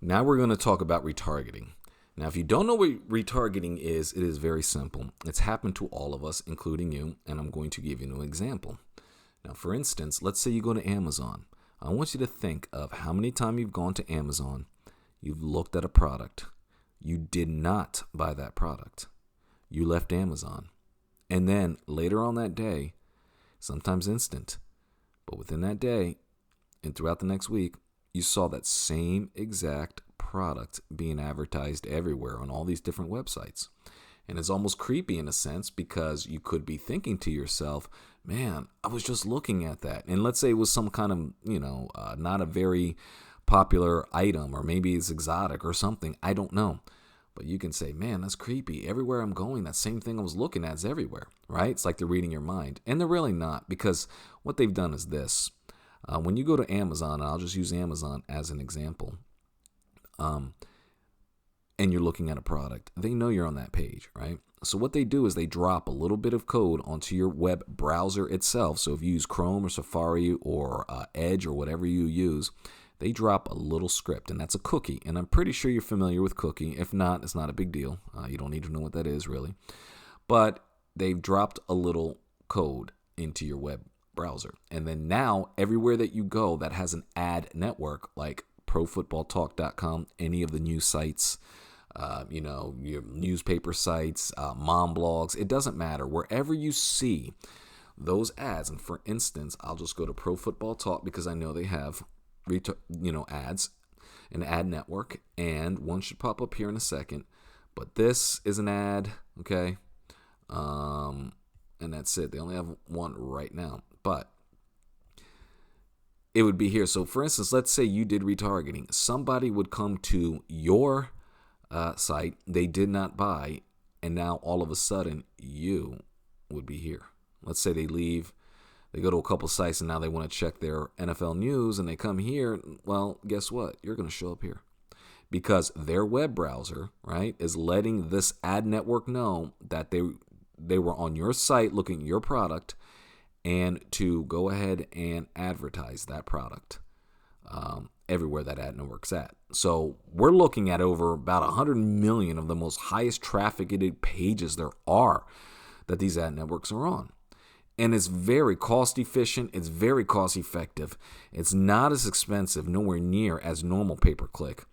Now we're going to talk about retargeting. Now, if you don't know what retargeting is, it is very simple. It's happened to all of us, including you, and I'm going to give you an example. Now, for instance, let's say you go to Amazon. I want you to think of how many times you've gone to Amazon, you've looked at a product, you did not buy that product. You left Amazon. And then later on that day, sometimes instant, but within that day and throughout the next week, you saw that same exact product being advertised everywhere on all these different websites. And it's almost creepy in a sense because you could be thinking to yourself, man, I was just looking at that. And let's say it was some kind of, not a very popular item, or maybe it's exotic or something. I don't know. But you can say, man, that's creepy. Everywhere I'm going, that same thing I was looking at is everywhere, right? It's like they're reading your mind. And they're really not, because what they've done is this. When you go to Amazon, and I'll just use Amazon as an example, and you're looking at a product, they know you're on that page, right? So what they do is they drop a little bit of code onto your web browser itself. So if you use Chrome or Safari or Edge or whatever you use, they drop a little script, and that's a cookie. And I'm pretty sure you're familiar with cookie. If not, it's not a big deal. You don't need to know what that is, really. But they've dropped a little code into your web browser. And then now, everywhere that you go that has an ad network, like profootballtalk.com, any of the news sites, your newspaper sites, mom blogs, it doesn't matter. Wherever you see those ads, and for instance, I'll just go to Pro Football Talk because I know they have ads, an ad network, and one should pop up here in a second. But this is an ad, okay? And that's it. They only have one right now, but it would be here. So for instance, let's say you did retargeting. Somebody would come to your site, they did not buy, and now all of a sudden you would be here. Let's say they leave. They go to a couple sites and now they want to check their NFL news and they come here. Well, guess what? You're going to show up here because their web browser, right, is letting this ad network know that they were on your site looking at your product and to go ahead and advertise that product everywhere that ad network's at. So we're looking at over about 100 million of the most highest trafficked pages there are that these ad networks are on. And it's very cost efficient. It's very cost effective. It's not as expensive, nowhere near as normal pay-per-click.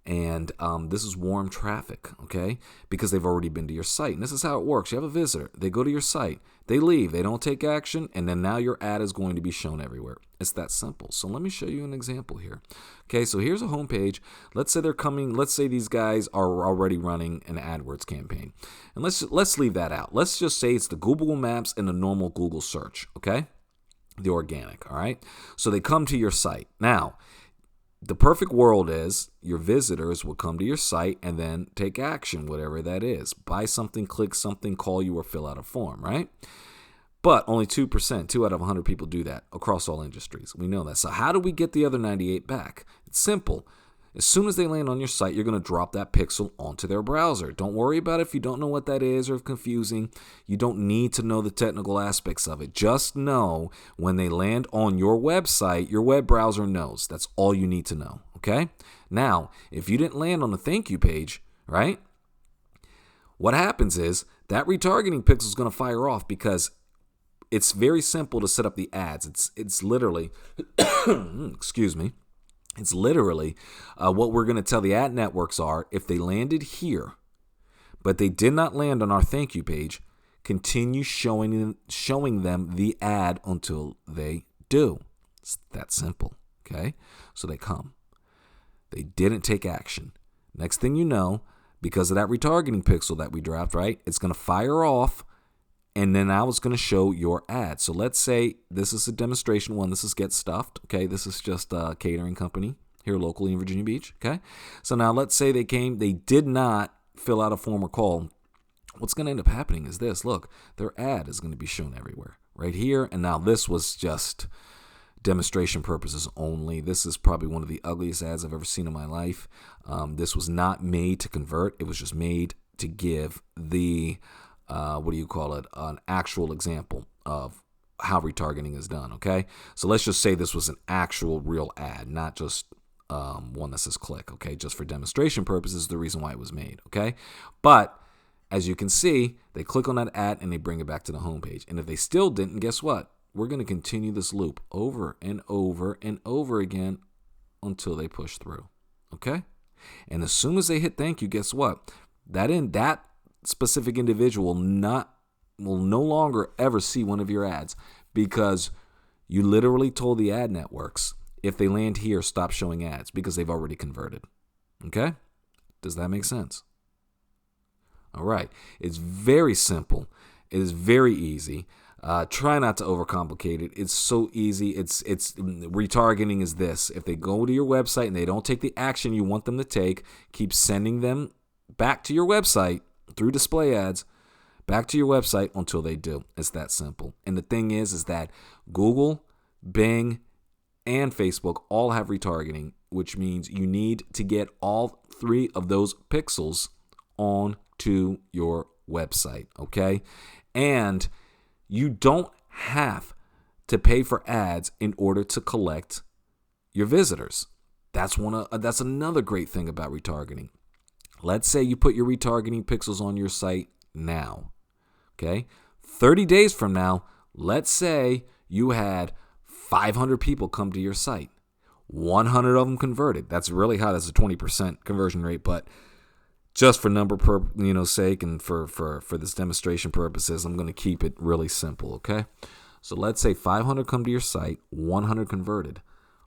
And this is warm traffic, okay? Because they've already been to your site. And this is how it works. You have a visitor. They go to your site. They leave. They don't take action. And then now your ad is going to be shown everywhere. It's that simple. So let me show you an example here. Okay, so here's a homepage. Let's say they're coming. Let's say these guys are already running an AdWords campaign. And let's leave that out. Let's just say it's the Google Maps and the normal Google search, okay? The organic, all right? So they come to your site. Now, the perfect world is your visitors will come to your site and then take action, whatever that is. Buy something, click something, call you, or fill out a form, right? But only 2%, 2 out of 100 people do that across all industries. We know that. So how do we get the other 98 back? It's simple. As soon as they land on your site, you're going to drop that pixel onto their browser. Don't worry about it if you don't know what that is or if confusing. You don't need to know the technical aspects of it. Just know when they land on your website, your web browser knows. That's all you need to know, okay? Now, if you didn't land on the thank you page, right, what happens is that retargeting pixel is going to fire off because it's very simple to set up the ads. It's literally, excuse me. It's literally what we're going to tell the ad networks are if they landed here, but they did not land on our thank you page, continue showing them the ad until they do. It's that simple, okay? So they come. They didn't take action. Next thing you know, because of that retargeting pixel that we dropped, right, it's going to fire off, and then now it's going to show your ad. So let's say this is a demonstration one. This is Get Stuffed. Okay, this is just a catering company here locally in Virginia Beach. Okay, so now let's say they did not fill out a form or call. What's going to end up happening is this. Look, their ad is going to be shown everywhere right here. And now this was just demonstration purposes only. This is probably one of the ugliest ads I've ever seen in my life. This was not made to convert. It was just made to give the an actual example of how retargeting is done, okay? So let's just say this was an actual real ad, not just one that says click, okay? Just for demonstration purposes, the reason why it was made, okay? But as you can see, they click on that ad and they bring it back to the homepage. And if they still didn't, guess what? We're going to continue this loop over and over and over again until they push through, okay? And as soon as they hit thank you, guess what? That specific individual will no longer ever see one of your ads, because you literally told the ad networks, if they land here, stop showing ads, because they've already converted. Okay? Does that make sense? All right. It's very simple. It is very easy. Try not to overcomplicate it. It's so easy. It's retargeting is this. If they go to your website and they don't take the action you want them to take, keep sending them back to your website through display ads, back to your website until they do. It's that simple. And the thing is that Google, Bing, and Facebook all have retargeting, which means you need to get all 3 of those pixels onto your website, okay? And you don't have to pay for ads in order to collect your visitors. That's another great thing about retargeting. Let's say you put your retargeting pixels on your site now, okay? 30 days from now, let's say you had 500 people come to your site. 100 of them converted. That's really high. That's a 20% conversion rate, but just for number sake and for this demonstration purposes, I'm going to keep it really simple, okay? So let's say 500 come to your site, 100 converted.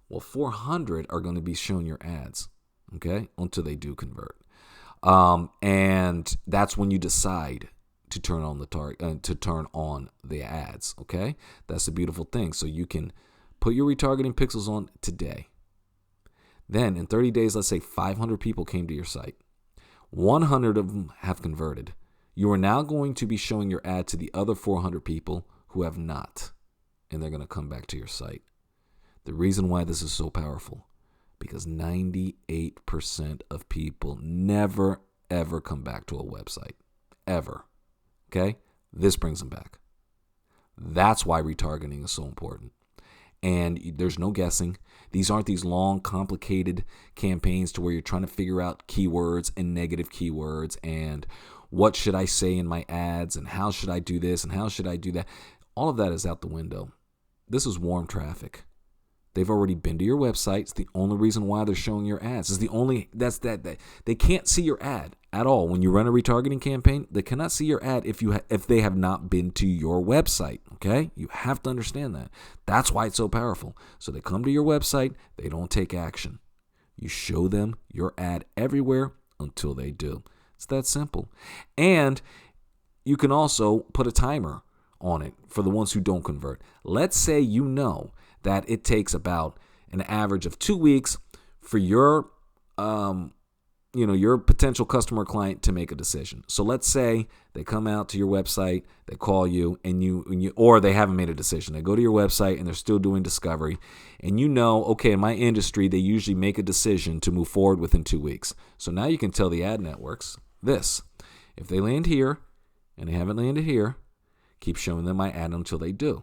Well, 400 are going to be showing your ads, okay, until they do convert. And that's when you decide to turn on the ads, okay? That's the beautiful thing. So you can put your retargeting pixels on today. Then in 30 days, let's say 500 people came to your site. 100 of them have converted. You are now going to be showing your ad to the other 400 people who have not, and they're going to come back to your site. The reason why this is so powerful, because 98% of people never, ever come back to a website, ever. Okay? This brings them back. That's why retargeting is so important. And there's no guessing. These aren't these long, complicated campaigns to where you're trying to figure out keywords and negative keywords and what should I say in my ads and how should I do this and how should I do that. All of that is out the window. This is warm traffic. They've already been to your website. It's the only reason why they're showing your ads. They can't see your ad at all. When you run a retargeting campaign, they cannot see your ad if they have not been to your website. Okay, you have to understand that. That's why it's so powerful. So they come to your website, they don't take action. You show them your ad everywhere until they do. It's that simple. And you can also put a timer on it for the ones who don't convert. Let's say you know that it takes about an average of 2 weeks for your potential customer client to make a decision. So let's say they come out to your website, they call you, or they haven't made a decision. They go to your website and they're still doing discovery, and okay, in my industry, they usually make a decision to move forward within 2 weeks. So now you can tell the ad networks this: if they land here and they haven't landed here, keep showing them my ad until they do.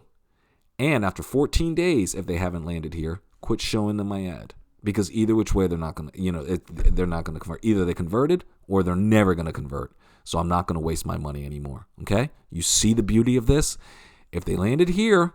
And after 14 days, if they haven't landed here, quit showing them my ad. Because either which way, they're not going to, they're not going to convert. Either they converted or they're never going to convert. So I'm not going to waste my money anymore. Okay? You see the beauty of this? If they landed here,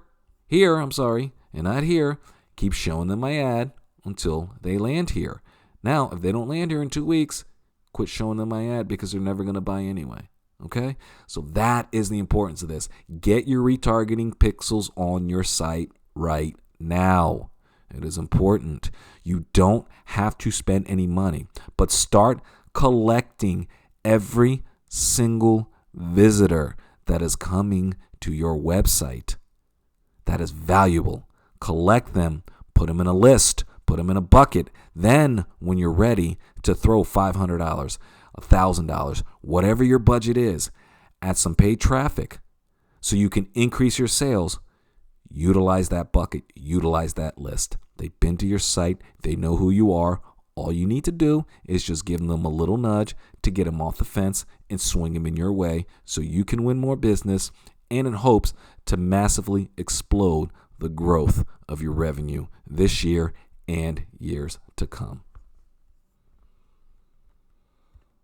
and not here, keep showing them my ad until they land here. Now, if they don't land here in 2 weeks, quit showing them my ad because they're never going to buy anyway. Okay? So that is the importance of this. Get your retargeting pixels on your site right now. It is important. You don't have to spend any money, but start collecting every single visitor that is coming to your website. That is valuable. Collect them, put them in a list, put them in a bucket. Then when you're ready to throw $500, $1,000, whatever your budget is, at some paid traffic so you can increase your sales, utilize that bucket, utilize that list. They've been to your site. They know who you are. All you need to do is just give them a little nudge to get them off the fence and swing them in your way so you can win more business, and in hopes to massively explode the growth of your revenue this year and years to to come.